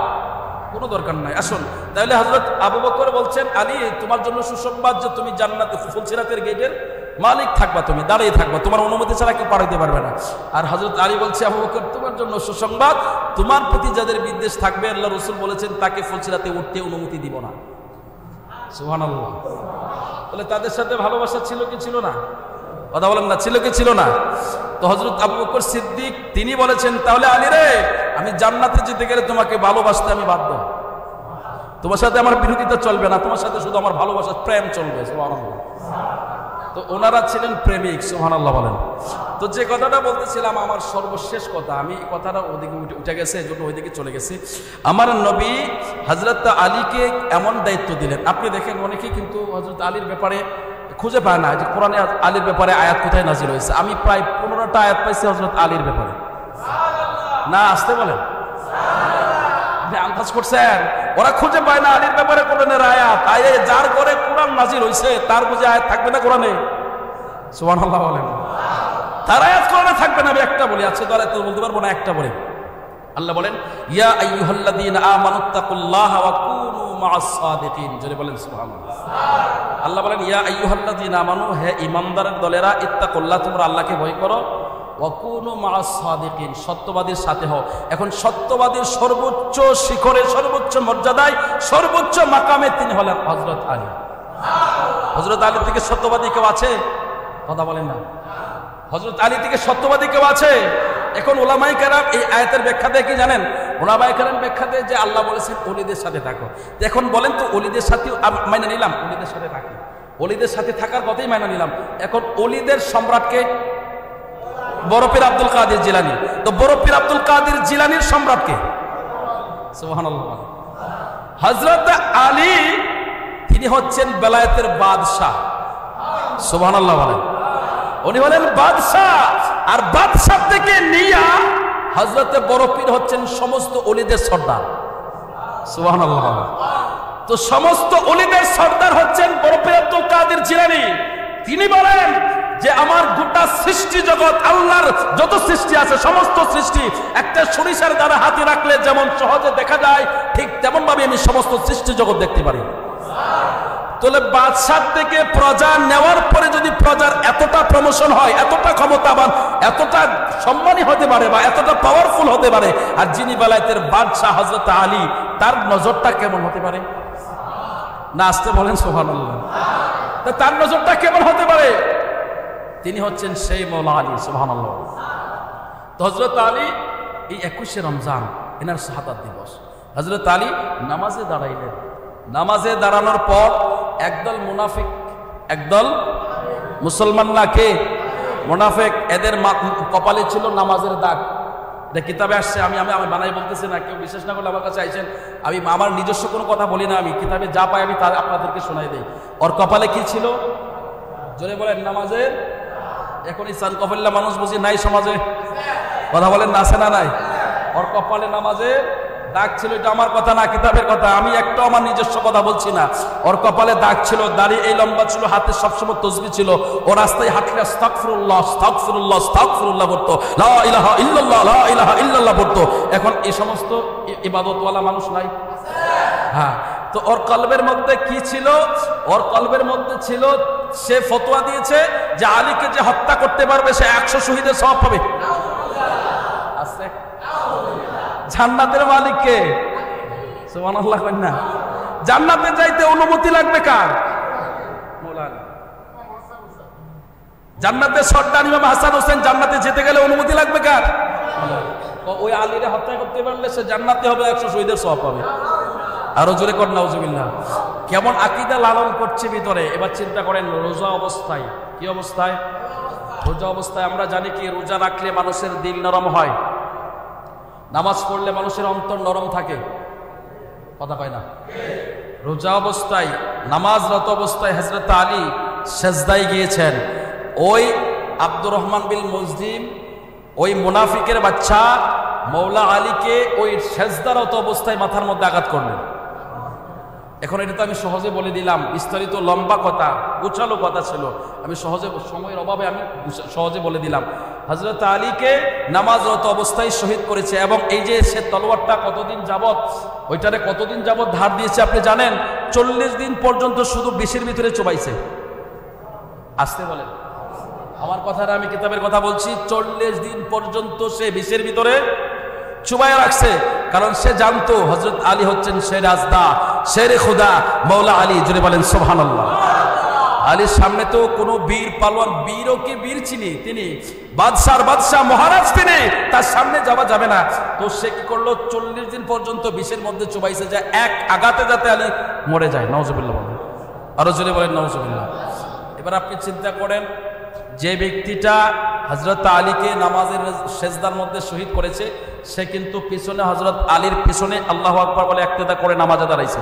কোনো দরকার নাই। আসুন তাহলে হযরত আবু বকর বলছেন, আলী তোমার জন্য সুসংবাদ যে তুমি জান্নাতে ফুলসিরাতের গেটের মালিক থাকবা, তুমি দাঁড়িয়ে থাকবা, তোমার অনুমতি ছাড়া কেউ পার হইতে পারবে না। আর হযরত আলী বলছে, আবু বকর তোমার জন্য সুসংবাদ, তোমার প্রতি যাদের বিদ্বেষ থাকবে আল্লাহ রাসূল বলেছেন তাকে ফুলসিরাতে উঠতে অনুমতি দিব না। সুবহানাল্লাহ। তাহলে তাদের সাথে ভালোবাসা ছিল কি ছিল না? কথা বলেন না, ছিল কি ছিল না? তো হযরত আবু বকর সিদ্দিক তিনি বলেছেন, তাহলে আলী রে, আমি জান্নাতে যেতে গেলে তোমাকে ভালোবাসতে আমি বাধ্য, তোমার সাথে আমার বিরোধিতা চলবে না, তোমার সাথে শুধু আমার ভালোবাসা প্রেম চলবে। সুবহানাল্লাহ। তো ওনারা ছিলেন প্রেমিক। সুবহানাল্লাহ বলেন। তো যে কথাটা বলতেছিলাম, আমার সর্বশেষ কথা, আমি এই কথাটা ওদিকে উঠে গেছে, এই জন্য ওইদিকে চলে গেছি। আমার নবী হযরত আলীকে এমন দায়িত্ব দিলেন। আপনি দেখেন অনেকেই কিন্তু হযরত আলীর ব্যাপারে খুঁজে পায় না যে কোরআনে আলীর ব্যাপারে আয়াত কোথায় নাজিল হয়েছে। আমি প্রায় 15টা আয়াত পাইছি হযরত আলীর ব্যাপারে। না আসতে বলেন, আন্দাজ করছেন? ওরা খুঁজে পায় না আলীর ব্যাপারে কোরআনের আয়াত। যার ঘরে কোরআন নাজিল হয়েছে তার বুঝে আয়াত থাকবে না কোরআনে? সুবহানাল্লাহ বলেন। তার আয়াত কোরআনে থাকবে না। আমি একটা বলি, আছে তারা তো বলতে পারবো না, একটা বলি। আল্লাহ বলেন, ইয়া আইয়ুহাল্লাযীনা আমানুত্তাকুল্লাহা ওয়া কুনু মা'আস সাদিকিন। জোরে বলেন সুবহানাল্লাহ। আল্লাহ বলেন, ইয়া আইয়ুহাল্লাযীনা আমানু, হে ঈমানদারের দলেরা, ইত্তাকুল্লাহ, তোমরা আল্লাহকে ভয় করো, ওয়া কুনু মা'আস সাদিকিন, সত্যবাদীর সাথে হও। এখন সত্যবাদীর সর্বোচ্চ শিখরে, সর্বোচ্চ মর্যাদায়, সর্বোচ্চ মাকামে তিনি হলেন হযরত আলী। হযরত আলী থেকে সত্যবাদী কেউ আছে? কথা বলেন না। হযরত আলী থেকে সত্যবাদী কেউ আছে? এখন উলামায়ে কেরাম এই আয়াতের ব্যাখ্যা দেয় কি জানেন? উলামায়ে কেরাম ব্যাখ্যা দেয় যে আল্লাহ বলেছেন ওলিদের সাথে থাকো। এখন বলেন তো, ওলিদের সাথে মাইনা নিলাম, ওলিদের সাথে থাকি, ওলিদের সাথে থাকার কথাই মাইনা নিলাম। এখন ওলিদের সম্রাটকে বড় পীর আব্দুল কাদের জিলানী। তো বড় পীর আব্দুল কাদের জিলানীর সম্রাটকে সুবহানাল্লাহ। হযরত আলী তিনি হচ্ছেন বেলায়েতের বাদশাহ। সুবহানাল্লাহ বলেন। উনি হলেন বাদশাহ, আর বাদশাহ থেকে নিয়া হযরতে বড় পীর হচ্ছেন সমস্ত ওলিদের সর্দার। সুবহানাল্লাহ। তো সমস্ত ওলিদের সর্দার হচ্ছেন বড় পীর আব্দুল কাদের জিলানী। তিনি বলেন যে আমার গোটা সৃষ্টি জগৎ, আল্লাহর যত সৃষ্টি আছে সমস্ত সৃষ্টি একটা সরিষার দ্বারা হাতে রাখলে যেমন সহজে দেখা যায়, ঠিক তেমন ভাবে আমি সমস্ত সৃষ্টি জগৎ দেখতে পারি। তাহলে বাদশাহ থেকে প্রজা নেওয়ার পরে যদি প্রজার এতটা প্রমোশন হয়, এতটা ক্ষমতাবান, এতটা সম্মানী হতে পারে বা এতটা পাওয়ারফুল হতে পারে, আর যিনি বেলায়েতের বাদশাহ হযরত আলী, তার নজরটা কেমন হতে পারে? না আসতে বলেন সুবহানাল্লাহ। তার নজরটা কেমন হতে পারে? তিনি হচ্ছেন সেই মওলা আলী। সুবহানাল্লাহ। তো হযরত আলী এই 21শে রমজান এনার শাহাদাত দিবস। হযরত আলী নামাজে দাঁড়াইলেন। নামাজে দাঁড়ানোর পর একদল মুনাফিক, একদল মুসলমান না কে মুনাফিক, এদের কপালে ছিল নামাজের দাগ। এটা কিতাবে আসছে, আমি বানাই বলতেছি না, কেউ বিশ্বাস না করলে আমার কাছে আইছেন। আমি আমার নিজস্ব কোনো কথা বলি না, আমি কিতাবে যা পাই আমি তা আপনাদেরকে শোনাই দেই। ওর কপালে কি ছিল? জোরে বলেন নামাজের। এখন এই চান কপাল্লা মানুষ বুঝি নাই সমাজে, কথা বলেন না, আছে না নাই? ওর কপালে নামাজের দাগ ছিল। এটা আমার কথা না, কিতাবের কথা, আমি একটা আমার নিজস্ব কথা বলছি না। ওর কপালে দাগ ছিল, দাড়ি এই লম্বা ছিল, হাতে সবসময় তাসবিহ ছিল। ও রাস্তায় হাঁটলে আস্তাগফিরুল্লাহ আস্তাগফিরুল্লাহ আস্তাগফিরুল্লাহ পড়তো, লা ইলাহা ইল্লাল্লাহ লা ইলাহা ইল্লাল্লাহ পড়তো। এখন এই সমস্ত ইবাদতওয়ালা মানুষ নাই? হ্যাঁ। তো ওর কলবের মধ্যে কি ছিল? ওর কলবের মধ্যে ছিল, সে ফতোয়া দিয়েছে যে আলীকে যে হত্যা করতে পারবে সে 100 শহীদের সওয়াব পাবে। আছে জান্নাতের মালিক কে? সুবহানাল্লাহ কইন না। জান্নাতে যাইতে অনুমতি লাগবে কার? মওলানা। জান্নাতের সর্দার ইমাম হাসান হোসেন জান্নাতে যেতে গেলে অনুমতি লাগবে কার? ওই আলীরে হত্যা করতে পারলে সে জান্নাতে হবে, 100 শহীদের সওয়াব পাবে। আরো জোরে কর নাউজুবিল্লাহ। কেমন আকীদা লালন করছে ভিতরে। এবার চিন্তা করেন, রোজা অবস্থায়, কি অবস্থায়? রোজা অবস্থায় আমরা জানি কি রোজা রাখলে মানুষের দিল নরম হয়, নামাজ পড়লে মানুষের অন্তর নরম থাকে, কথা পায় না। রোজা অবস্থায়, নামাজরত অবস্থায় হযরত আলী সেজদায় গিয়েছেন। ওই আব্দুর রহমান বিন মুজদিম, ওই মুনাফিকের বাচ্চা মওলা আলীকে ওই সেজদারত অবস্থায় মাথার মধ্যে আঘাত করলেন। এখন এটা তো আমি সহজে বলে দিলাম, বিস্তারিত লম্বা কথা, গোছালো কথা ছিল, আমি সহজে, সময়ের অভাবে আমি সহজে বলে দিলাম। হযরত আলীকে নামাজরত অবস্থায় শহীদ করেছে। এবং এই যে সে তলোয়ারটা কতদিন যাবত, ওইটারে কতদিন যাবত ধার দিয়েছে আপনি জানেন? 40 দিন পর্যন্ত শুধু বিষের ভিতরে চুবাইছে। আসতে বলেন, আমার কথাটা আমি কিতাবের কথা বলছি। 40 দিন পর্যন্ত সে বিষের ভিতরে চুবাইয়া রাখছে, কারণ সে জানতো হযরত আলী হচ্ছেন শের আজদা, শেরে খুদা, মওলা আলী। জোরে বলেন সুবহানাল্লাহ। আলীর সামনে তো কোনো বীর পালোয়ান, বীরও কি বীর চিনি, তিনি বাদশার বাদশাহ, মহারাজ, তিনি, তার সামনে যাওয়া যাবে না। তো সে কি করলো? 40 দিন পর্যন্ত বিষের মধ্যে চুবাইছে, যে এক আঘাতে যাতে আলী মরে যায়। নাউজুবিল্লাহ বলেন, আরো জোরে বলেন নাউজুবিল্লাহ। এবার আপনি চিন্তা করেন, যে ব্যক্তিটা হযরত আলীকে নামাজের সেজদার মধ্যে শহীদ করেছে, সে কিন্তু পিছনে হযরত আলীর পিছনে আল্লাহু আকবার বলে ইক্তেদা করে নামাজে দাঁড়াইছে।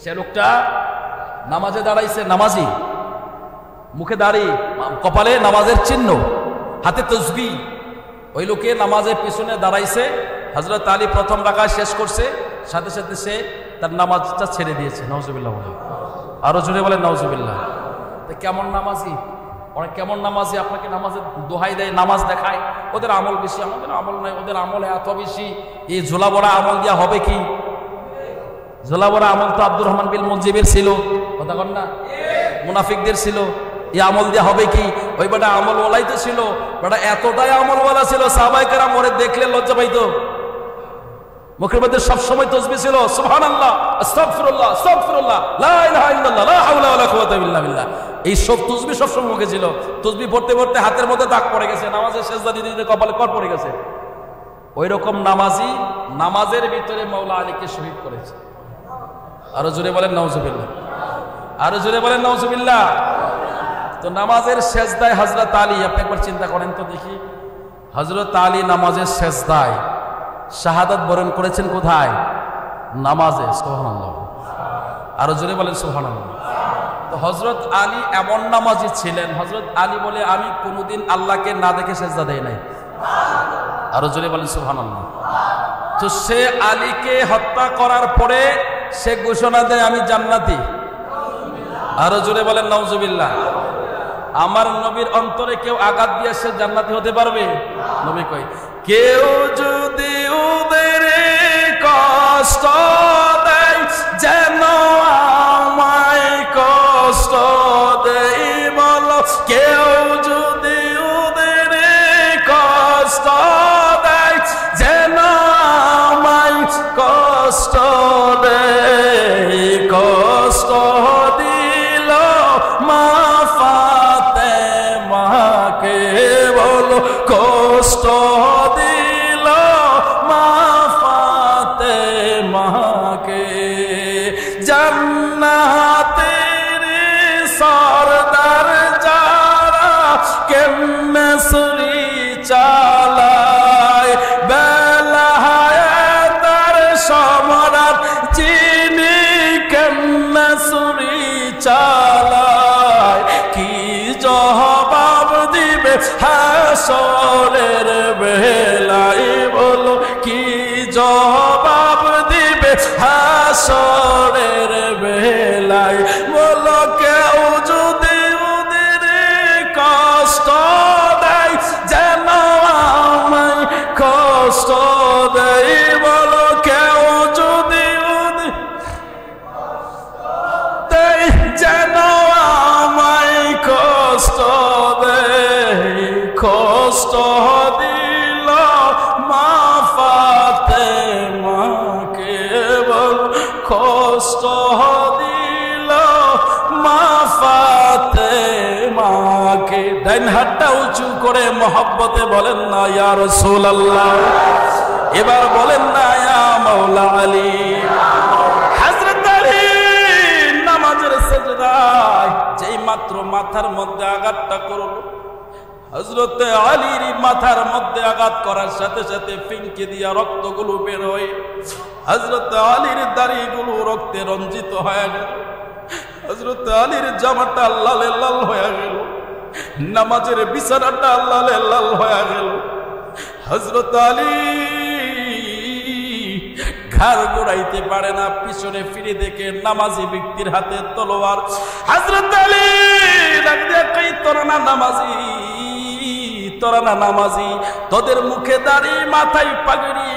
সে লোকটা নামাজে দাঁড়াইছে, নামাজি, মুখে দাড়ি, কপালে নামাজের চিহ্ন, হাতে তাসবিহ। ওই লোকে নামাজের পিছনে দাঁড়াইছে। হযরত আলী প্রথম রাকাত শেষ করছে, সাথে সাথে সে তার নামাজটা ছেড়ে দিয়েছে। নাউজুবিল্লাহ বলেন, আরো জোরে বলেন নাউজুবিল্লাহ। কেমন নামাজি, অনেক কেমন নামাজি আপনাকে নামাজের দোহাই দেয়, নামাজ দেখায়। ওদের আমল বেশি, আমাদের আমল নাই। ওদের আমল এত বেশি, এই ঝোলা বড়া আমল দিয়া হবে কি? ঝোলা বড়া আমল তো আব্দুর রহমান বিন মুজিবের ছিল, কথা বল না, মুনাফিকদের ছিল। এই আমল দিয়া হবে কি? ওই বেটা আমল ওলাই তো ছিল, বেটা এতটাই আমলওয়ালা ছিল, সাহাবায়ে কেরাম ওরে দেখলে লজ্জা পাইতো। মুখের মধ্যে সবসময় তাসবিহ ছিল, সুবহানাল্লাহ, আস্তাগফিরুল্লাহ, আস্তাগফিরুল্লাহ, লা ইলাহা ইল্লাল্লাহ, লা হাওলা ওয়ালা কুওয়াতা ইল্লা বিল্লাহ। এই সব তাসবিহ সবসময় মুখে ছিল। তাসবিহ পড়তে পড়তে হাতের মধ্যে দাগ পড়ে গেছে, নামাজে সেজদা দিতে দিতে কপালে কর পড়ে গেছে। ওই রকম নামাজি নামাজের ভিতরে মওলা আলীকে শহীদ করেছে। আরো জোরে বলেন নাউজুবিল্লাহ, আরো জোরে বলেন নাউজুবিল্লাহ। তো তো নামাজের সেজদায় হযরত আলী, আপনি একবার চিন্তা করেন তো দেখি, হযরত আলী নামাজের সেজদায় শাহাদাত বরণ করেছেন কোথায়? নামাজে। সুবহানাল্লাহ, আরো জোরে বলেন সুবহানাল্লাহ। তো হযরত আলী এমন নামাজি ছিলেন, হযরত আলী বলে আমি কোনোদিন আল্লাহকে না দেখে সেজদা দেই নাই। আরো জোরে বলেন সুবহানাল্লাহ। তো সে আলীকে হত্যা করার পরে সে ঘোষণা দেয় আমি জান্নাতি। আরো জোরে বলেন নাউজুবিল্লাহ। আমার নবীর অন্তরে কেউ আঘাত দিয়ে সে জান্নাতি হতে পারবে? নবী কই, কেউ যদি ওদের কষ্ট দেয় যেন আমায় কষ্ট দেয়, বলো কেউ যদি ওদের কষ্ট দেয় যেন আমায় কষ্ট দেয়, কষ্ট দিল মা ফাতেমাকে, বলো কষ্ট দিল মা ফাতেমাকে, জান্নাতের সরদার যারা কেমনে ছুরি চালায়, বেলায়েতের সম্রাট যিনি কেমনে ছুরি চালায়, কি জবাব দিবে হাসরের বেলায়, বলো কি জবাব দিবে হাসরের বেলায়, বলো কেউ যদি ওদের কষ্ট দেয় যেন আমায় কষ্ট দেয়, বলো কেউ যদি ওদের দেয় যেন আমায় কষ্ট দেয়, কষ্ট দিল মা ফাতেমাকে, বল কষ্ট দিল মা ফাতেমাকে। ডাইন হাতটা উঁচু করে মহব্বতে বলেন না ইয়া রাসূলুল্লাহ, এবার বলেন না ইয়া মাওলা আলী। হযরত আলী নামাজের সেজদায় যেই মাত্র মাথার মধ্যে আঘাতটা করলো, হযরত আলীর মাথার মধ্যে আঘাত করার সাথে সাথে ফিনকে দিয়া রক্তগুলো বের হয়ে হযরত আলীর দাড়িগুলো রক্তে রঞ্জিত হয়ে গেল, হযরত আলীর জামাটা লালে লাল হয়ে গেল, নামাজের বিছানাটা লালে লাল হয়ে গেল। হযরত আলী ঘাড় গোড়াইতে পারে না, পিছনে ফিরে দেখে নামাজি ব্যক্তির হাতে তলোয়ার। হযরত আলী ডাক দিয়ে কই, তোরা না নামাজি, তোরা না নামাজি, তোদের মুখে দাড়ি, মাথায় পাগড়ি,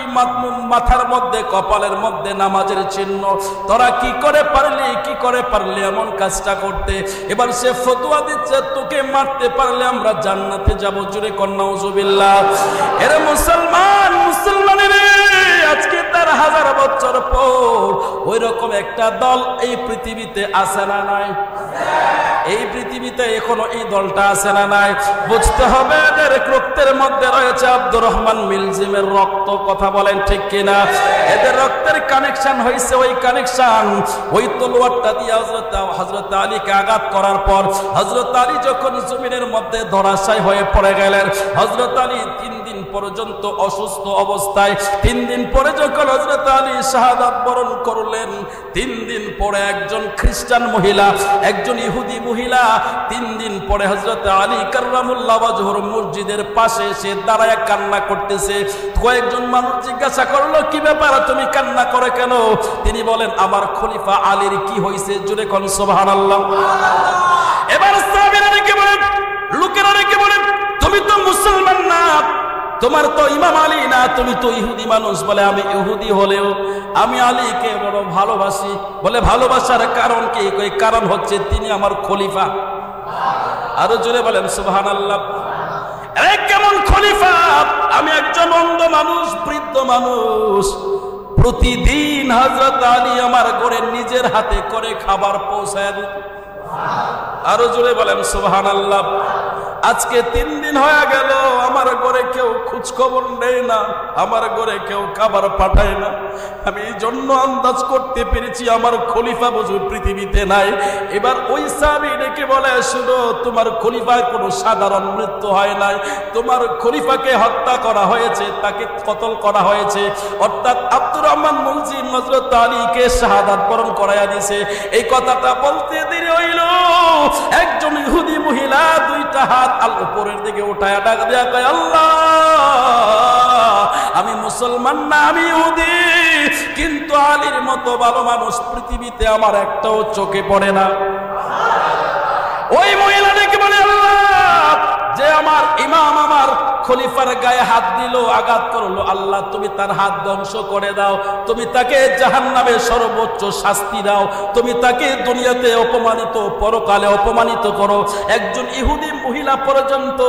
মাথার মধ্যে কপালের মধ্যে নামাজের চিহ্ন, তোরা কি করে পারলি, কি করে পারলি এমন কাজটা করতে? এবার সে ফতোয়া দিচ্ছে তোকে মারতে পারলে আমরা জান্নাতে যাব। জোরে কর নাউজুবিল্লাহ। এরে মুসলমান, মুসলমানের আজকে তার 1000 বছর পর ওই রকম একটা দল এই পৃথিবীতে আছে না নাই? এই পৃথিবীতে এখনো এই দলটা আছে না নাই? বুঝতে হবে এদের রক্তের মধ্যে রয়েছে আব্দুর রহমান মিলজিমের রক্ত। কথা বলেন ঠিক কিনা? এদের রক্তের কানেকশন হয়েছে, ওই কানেকশন ওই তলোয়ারটা দিয়ে হযরত আলীকে আঘাত করার পর হযরত আলী যখন জমিনের মধ্যে ধরাশায়ী হয়ে পড়ে গেলেন, হযরত আলী 3 দিন পর্যন্ত অসুস্থ অবস্থায়, 3 দিন পরে যখন হযরত আলী শাহাদাত বরণ করলেন, 3 দিন পরে একজন খ্রিস্টান মহিলা, একজন ইহুদি মহিলা 3 দিন পরে হযরত আলী কাররামুল্লাহ ওয়াজহুর মসজিদের পাশে এসে দাঁড়ায় কান্না করতেছে। কয়েকজন মানুষ জিজ্ঞাসা করলো কি ব্যাপার, তুমি কান্না করে কেন? তিনি বলেন আমার খলিফা আলীর কি হয়েছে? জোরে কোন সুবহানাল্লাহ। এবার সাহাবীরা কে বলেন, লোকেরা কে বলেন তুমি তো মুসলমান না, তোমার তো ইমাম আলী না, তুমি তো ইহুদি মানুষ। বলে আমি ইহুদি হলেও আমি আলীকে বড় ভালোবাসি। বলে ভালোবাসার কারণ কি? কই কারণ হচ্ছে তিনি আমার খলিফা। আরো জোরে বলেন সুবহানাল্লাহ। আরে কেমন খলিফা? আমি একজন অন্ধ মানুষ, বৃদ্ধ মানুষ, প্রতিদিন হযরত আলী আমার ঘরে নিজের হাতে করে খাবার পৌঁছায় দিত। আরো জোরে বলেন সুবহানাল্লাহ। আজকে 3 দিন হয়ে গেল আমার ঘরে কেউ খোঁজ খবর নেয় না, আমার ঘরে কেউ খাবার পাঠায় না। আমি এই জন্য আন্দাজ করতে পেরেছি আমার খলিফা বুঝি পৃথিবীতে নাই। এবার ওই সাহাবী ডেকে বলে, শুনো, তোমার খলিফার কোনো সাধারণ মৃত্যু হয় নাই, তোমার খলিফাকে হত্যা করা হয়েছে, তাকে কতল করা হয়েছে, অর্থাৎ আব্দুর রহমান মুলজিম হযরত আলীকে শাহাদাত বরণ করাইয়া দিয়েছে। এই কথাটা বলতে দেরি হইল, একজন ইহুদি মহিলা 2টা হাত উপরের দিকে উঠায় ডাক দেয়া কয়, আল্লাহ, আমি মুসলমান না, আমি ইহুদি, কিন্তু আলীর মতো ভালো মানুষ পৃথিবীতে আমার একটাও চোখে পড়ে না। ওই মহিলা ডেকে বলে, আল্লাহ, যে আমার ইমাম আমার খলিফার গায়ে হাত দিল, আঘাত করলো, আল্লাহ তুমি তার হাত ধ্বংস করে দাও, তুমি তাকে জাহান্নামে সর্বোচ্চ শাস্তি দাও, তুমি তাকে দুনিয়াতে অপমানিত, পরকালে অপমানিত করো। একজন ইহুদি মহিলা পর্যন্ত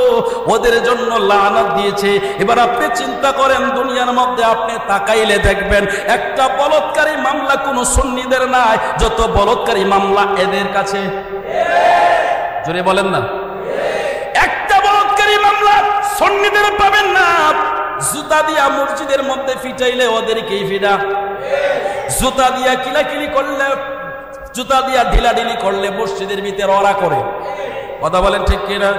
ওদের জন্য লানত দিয়েছে। এবার আপনি চিন্তা করেন, দুনিয়ার মধ্যে আপনি তাকাইলে দেখবেন একটা বলৎকারী মামলা কোনো সুন্নিদের নাই, যত বলৎকারী মামলা এদের কাছে। জোরে বলেন না, একটা বলৎকারী মামলা সুন্নিদের পাবেন না। জুতা দিয়া মসজিদের মধ্যে ফিটাইলে ওদেরকেই ফিটা, জুতা দিয়া কিলাকিলি করলে, জুতা দিয়া ঢিলাঢিলি করলে মসজিদের ভিতরে ওরা করে। কথা বলেন ঠিক কিনা?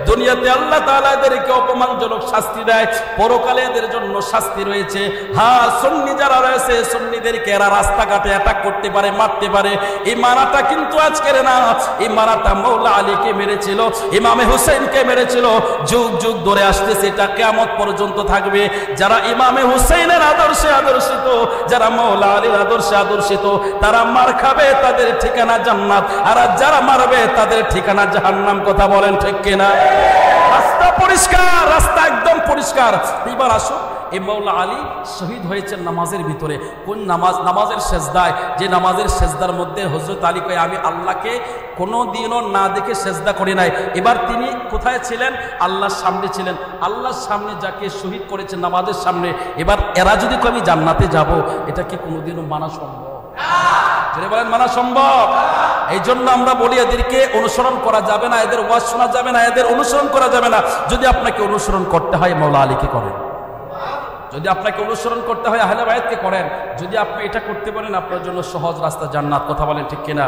দুনিয়াতে আল্লাহ তাআলা এদেরকে অপমানজনক শাস্তি দেয়, পরকালে এদের জন্য শাস্তি রয়েছে। হ্যাঁ, সুন্নি যারা রয়েছে, সুন্নিদেরকে এরা রাস্তাঘাটে অ্যাটাক করতে পারে, মারতে পারে। এই মারাটা কিন্তু আজকের না, এই মারাটা মৌলা আলীকে মেরেছিল, ইমামে হুসাইনকে মেরেছিল, যুগ যুগ ধরে আসতেছে, এটা কিয়ামত পর্যন্ত থাকবে। যারা ইমামে হুসাইনের আদর্শে আদর্শিত, যারা মৌলা আলীর আদর্শে আদর্শিত, তারা মার খাবে, তাদের ঠিকানা জান্নাত, আর যারা মারবে তাদের ঠিকানা জাহান্নাম। কথা বলেন ঠিক কিনা? রাস্তা পরিষ্কার, রাস্তা একদম পরিষ্কার। এবার আসো, এই মৌলা আলী শহীদ হয়েছেন নামাজের ভিতরে। কোন নামাজ? নামাজের সেজদায়। যে নামাজের সেজদার মধ্যে হযরত আলী কয়, আমি আল্লাহকে কোনোদিনও না দেখে সেজদা করি নাই। এবার তিনি কোথায় ছিলেন? আল্লাহর সামনে ছিলেন। আল্লাহর সামনে যাকে শহীদ করেছেন নামাজের সামনে, এবার এরা যদি আমি জান্নাতে যাব, এটা কি কোনোদিনও মানা সম্ভব? যদি বলেন মানা সম্ভব? এই জন্য আমরা বলি, এদেরকে অনুসরণ করা যাবে না, এদের ওয়াজ শোনা যাবে না, এদের অনুসরণ করা যাবে না। যদি আপনাকে অনুসরণ করতে হয় মৌলা আলীকে করেন, যদি আপনাকে অনুসরণ করতে হয় আহলে বায়াতকে করেন। যদি আপনি এটা করতে পারেন, আপনার জন্য সহজ রাস্তা জান্নাত। কথা বলেন ঠিক কিনা?